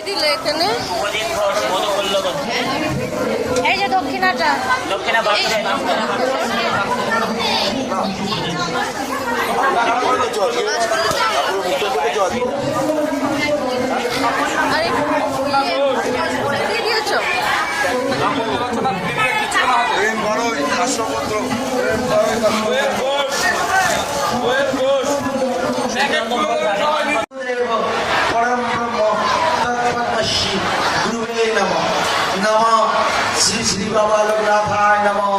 দিলে এখানে এই যে দক্ষিণাটা দক্ষিণা আরে দিয়েছো गुरुवे नमः नमः श्री श्री बाबा लोकनाथाय नमः